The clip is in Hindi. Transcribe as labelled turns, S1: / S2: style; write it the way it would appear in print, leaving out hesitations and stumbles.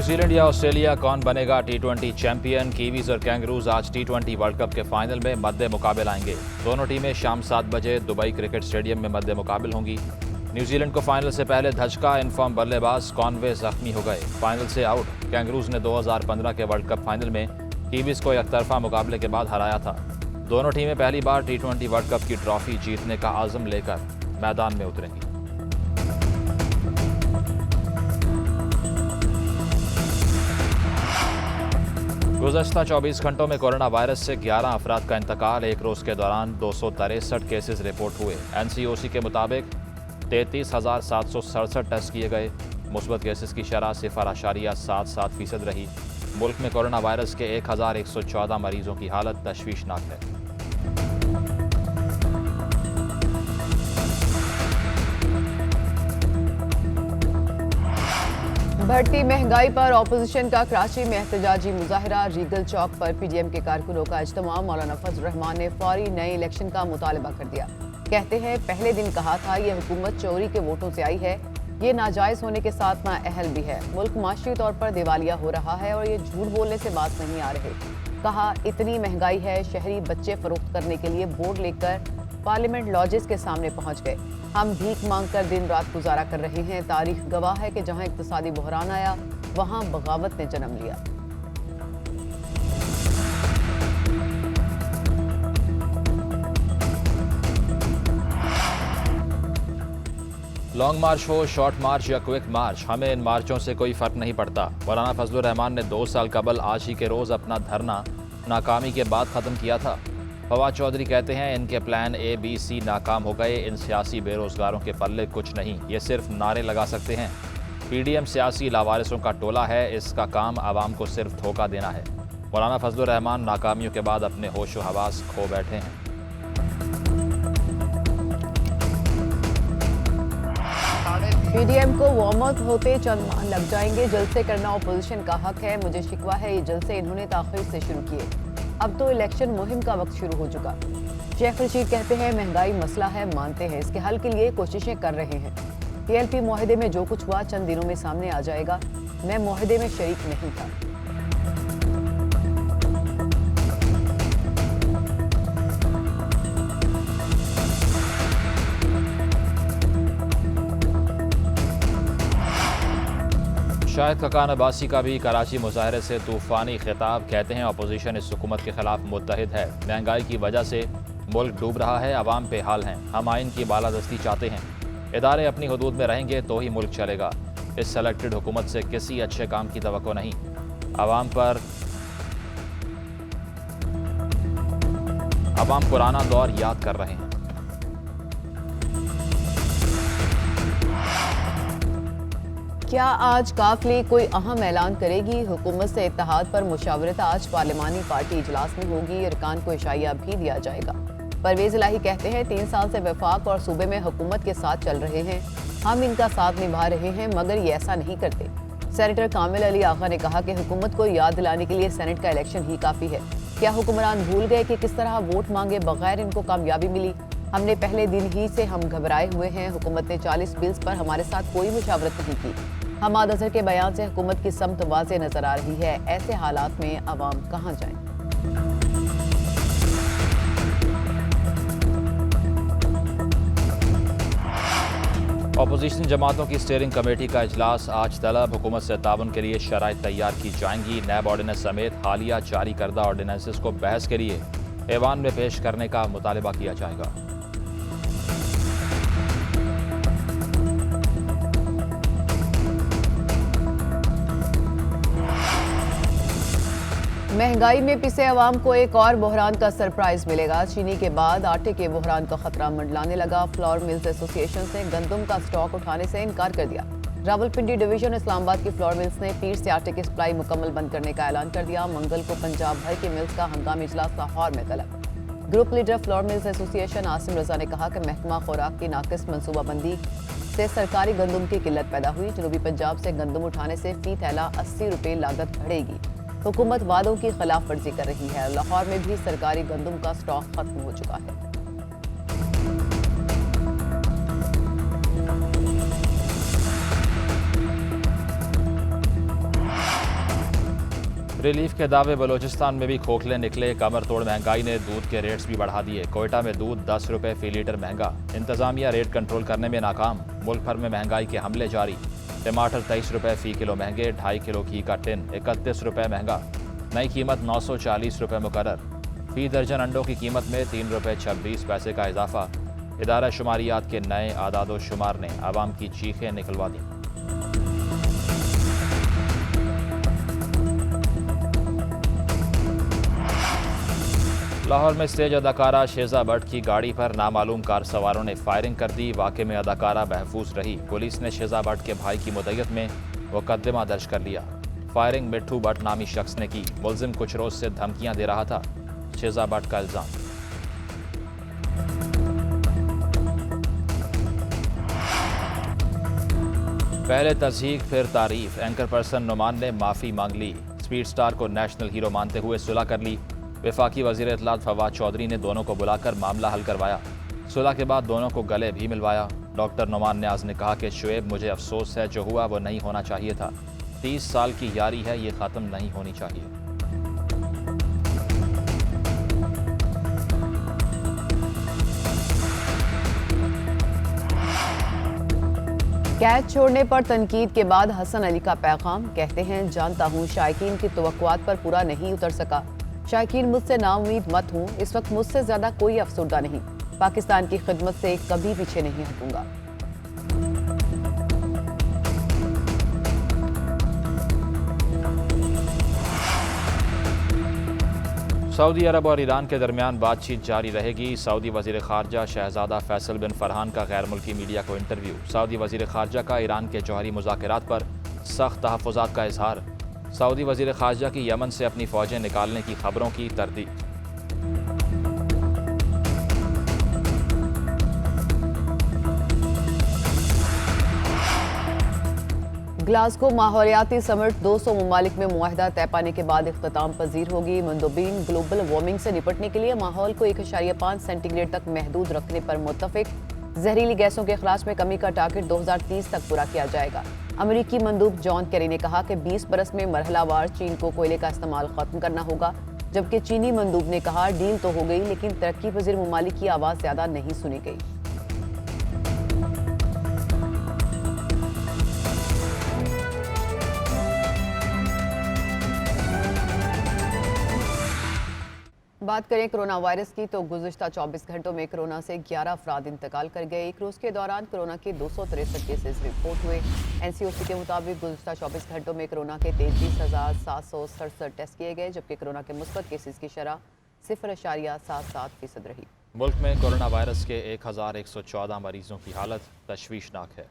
S1: न्यूजीलैंड या ऑस्ट्रेलिया कौन बनेगा टी20 चैंपियन। कीवीज और कैंगरूज आज टी20 वर्ल्ड कप के फाइनल में मद्दे मुकाबल आएंगे। दोनों टीमें शाम 7 बजे दुबई क्रिकेट स्टेडियम में मद्दे मुकाबल होंगी। न्यूजीलैंड को फाइनल से पहले धचका। इनफॉर्म बल्लेबाज कॉनवे जख्मी हो गए, फाइनल से आउट। कैंगरूज ने 2015 के वर्ल्ड कप फाइनल में कीवीज को एकतरफा मुकाबले के बाद हराया था। दोनों टीमें पहली बार टी20 वर्ल्ड कप की ट्रॉफी जीतने का आज़म लेकर मैदान में उतरेंगी। गुज़श्ता 24 घंटों में कोरोना वायरस से 11 अफराद का इंतकाल। एक रोज़ के दौरान 263 केसेस रिपोर्ट हुए। NCOC के मुताबिक 33,767 टेस्ट किए गए। मुस्बत केसेस की शरह 0.77% रही। मुल्क में कोरोना वायरस के 1,114 मरीजों की हालत तशवीशनाक है।
S2: बढ़ती महंगाई पर ऑपोजिशन का कराची में एहतजाजी मुजाहरा। रीगल चौक पर PDM के कारकुनों का इज्तिमा। मौलाना फजल रहमान ने फौरी नए इलेक्शन का मुतालबा कर दिया। कहते हैं पहले दिन कहा था ये हुकूमत चोरी के वोटों से आई है, ये नाजायज होने के साथ नाअहल भी है। मुल्क माशी तौर पर दिवालिया हो रहा है और ये झूठ बोलने से बात नहीं आ रहे। कहा इतनी महंगाई है, शहरी बच्चे फरोख्त करने के लिए बोर्ड लेकर पार्लियामेंट लॉजेस के सामने पहुंच गए। हम भीख मांगकर दिन रात गुजारा कर रहे हैं। तारीख गवाह है कि जहां इक्तिसादी बहरान आया वहां बगावत ने जन्म लिया।
S1: लॉन्ग मार्च हो, शॉर्ट मार्च या क्विक मार्च, हमें इन मार्चों से कोई फर्क नहीं पड़ता। मौलाना फजल रहमान ने 2 साल कबल आज ही के रोज़ अपना धरना नाकामी के बाद ख़त्म किया था। फवाद चौधरी कहते हैं इनके प्लान A, B, C नाकाम हो गए। इन सियासी बेरोजगारों के पल्ले कुछ नहीं, ये सिर्फ नारे लगा सकते हैं। PDM सियासी लावारिसों का टोला है, इसका काम आवाम को सिर्फ धोखा देना है। मौलाना फजल रहमान नाकामियों के बाद अपने होश व हवास खो बैठे हैं।
S2: PDM को वार्म अप होते चंद माह लग जाएंगे। जलसे करना अपोजिशन का हक है। मुझे शिकवा है ये जलसे इन्होंने ताखीर से शुरू किए। अब तो इलेक्शन मुहिम का वक्त शुरू हो चुका। शेख रशीद कहते हैं महंगाई मसला है, मानते हैं, इसके हल के लिए कोशिशें कर रहे हैं। TLP मुआहदे में जो कुछ हुआ चंद दिनों में सामने आ जाएगा। मैं मुआहदे में शरीक नहीं था।
S1: शाहिद खकान अब्बासी का भी कराची मुजाहरे से तूफ़ानी खिताब। कहते हैं अपोजिशन इस हुकूमत के खिलाफ मुत्तहिद है। महंगाई की वजह से मुल्क डूब रहा है, अवाम पे हाल हैं। हम आइन की बालादस्ती चाहते हैं। इदारे अपनी हदूद में रहेंगे तो ही मुल्क चलेगा। इस सेलेक्टेड हुकूमत से किसी अच्छे काम की तवक्को नहीं। अवाम पुराना दौर याद कर रहे हैं।
S2: क्या आज काफ लीग कोई अहम ऐलान करेगी? हुकूमत से इत्तेहाद पर मुशावरत आज पार्लिमानी पार्टी इजलास में होगी। अरकान को इशाया भी दिया जाएगा। परवेज इलाही कहते हैं 3 साल से वफाक और सूबे में हुकूमत के साथ चल रहे हैं, हम इनका साथ निभा रहे हैं, मगर ये ऐसा नहीं करते। सेनेटर कामिल अली आगा ने कहा कि हुकूमत को याद दिलाने के लिए सेनेट का इलेक्शन ही काफ़ी है। क्या हुक्मरान भूल गए कि किस तरह वोट मांगे बगैर इनको कामयाबी मिली? हमने पहले दिन ही से हम घबराए हुए हैं। हुकूमत ने 40 बिल्स पर हमारे साथ कोई मुशावरत नहीं की। हमाद अजहर के बयान से हुकूमत की समत वाज़े नजर आ रही है। ऐसे हालात में अवाम कहाँ जाएं?
S1: अपोजिशन जमातों की स्टीयरिंग कमेटी का इजलास आज तलब। हुकूमत से ताउन के लिए शराइत तैयार की जाएंगी। नैब ऑर्डिनेंस समेत हालिया जारी करदा ऑर्डिनेंसेस को बहस के लिए ऐवान में पेश करने का मुतालबा किया जाएगा।
S2: महंगाई में पिसे अवाम को एक और बहरान का सरप्राइज मिलेगा। चीनी के बाद आटे के बहरान का खतरा मंडलाने लगा। फ्लोर मिल्स एसोसिएशन ने गंदम का स्टॉक उठाने से इनकार कर दिया। रावलपिंडी डिवीजन इस्लामाबाद की फ्लोर मिल्स ने पीर से आटे की सप्लाई मुकम्मल बंद करने का ऐलान कर दिया। मंगल को पंजाब भर के मिल्स का हंगामी इजलास लाहौर में तलब। Group leader flour mills association Asim Raza ने कहा कि महकमा खुराक की नाकिस मनसूबाबंदी से सरकारी गंदम की किल्लत पैदा हुई। जनूबी पंजाब से गंदम उठाने से फी थैला 80 रुपये लागत बढ़ेगी। हुकूमत वादों की खिलाफ वर्जी कर रही है। लाहौर में भी सरकारी गंदम का स्टॉक खत्म हो चुका है।
S1: रिलीफ के दावे बलूचिस्तान में भी खोखले निकले। कमर तोड़ महंगाई ने दूध के रेट्स भी बढ़ा दिए। कोयटा में दूध 10 रुपये फी लीटर महंगा। इंतजामिया रेट कंट्रोल करने में नाकाम। मुल्क भर में महंगाई के हमले जारी। टमाटर 23 रुपये फी किलो महंगे। 2.5 किलो घी का टिन 31 रुपये महंगा। नई कीमत 940 रुपये मुकर्रर। फी दर्जन अंडों की कीमत में 3 रुपये 26 पैसे का इजाफा। इदारा शुमारियात के नए आदादो शुमार ने आवाम की चीखें निकलवा दी। लाहौर में स्टेज अदाकारा शेजा भट्ट की गाड़ी पर नामालूम कार सवारों ने फायरिंग कर दी। वाक़े में अदाकारा महफूज रही। पुलिस ने शेजा भट्ट के भाई की मुद्दत में मुकदमा दर्ज कर लिया। फायरिंग मिट्ठू भट्ट नामी शख्स ने की। मुलजिम कुछ रोज से धमकियां दे रहा था। शेजा भट्ट का इल्जाम। पहले तस्दीक फिर तारीफ। एंकर पर्सन नुमान ने माफ़ी मांग ली। स्पीड स्टार को नेशनल हीरो मानते हुए सुलह कर ली। वफाकी वज़ीर इत्तलात फवाद चौधरी ने दोनों को बुलाकर मामला हल करवाया। सुलह के बाद दोनों को गले भी मिलवाया। डॉक्टर नुमान न्याज ने कहा कि शुएब, मुझे अफसोस है, जो हुआ वो नहीं होना चाहिए था। 30 साल की यारी है, ये ख़त्म नहीं होनी चाहिए।
S2: कैच छोड़ने पर तनकीद के बाद हसन अली का पैगाम। कहते हैं, जानता हूँ शायकीन की तवक्कुआत पर पूरा नहीं उतर सका। शायकीन मुझसे नाउम्मीद मत हूँ। इस वक्त मुझसे ज्यादा कोई अफसुर्दा नहीं। पाकिस्तान की खिदमत से कभी पीछे नहीं हटूंगा।
S1: सऊदी अरब और ईरान के दरमियान बातचीत जारी रहेगी। सऊदी वज़ीर ख़ारजा शहज़ादा फैसल बिन फरहान का गैर मुल्की मीडिया को इंटरव्यू। सऊदी वज़ीर ख़ारजा का ईरान के जौहरी मुज़ाकरात पर सख्त तहफ़्फ़ुज़ात का इजहार। सऊदी वज़ीर ख़ारजा की यमन से अपनी फ़ौजें निकालने की खबरों की तरदीद।
S2: ग्लासगो माहौलियाती समिट 200 ममालिक में मुआहदा तय पाने के बाद इख्तिताम पजीर होगी। मंदोबीन ग्लोबल वार्मिंग से निपटने के लिए माहौल को 1.5 सेंटीग्रेड तक महदूद रखने पर मुत्तफिक। जहरीली गैसों के अखराज में कमी का टारगेट 2030 तक पूरा किया जाएगा। अमरीकी मंदूब जॉन केरी ने कहा कि 20 बरस में मरहलावार चीन को कोयले का इस्तेमाल खत्म करना होगा। जबकि चीनी मंदूब ने कहा, डील तो हो गई, लेकिन तरक्की पजीर ममालिक की आवाज़ ज़्यादा नहीं सुनी गई। बात करें कोरोना वायरस की तो गुज़िश्ता 24 घंटों में कोरोना से 11 अफराद इंतकाल कर गए। एक रोज़ के दौरान कोरोना के 263 केसेस रिपोर्ट हुए। एनसीओसी के मुताबिक गुज़िश्ता 24 घंटों में कोरोना के 33,767 टेस्ट किए गए, जबकि कोरोना के मुस्बत केसेस की शरह 0.77% रही।
S1: मुल्क में कोरोना वायरस के 1114 मरीजों की हालत तशवीशनाक है।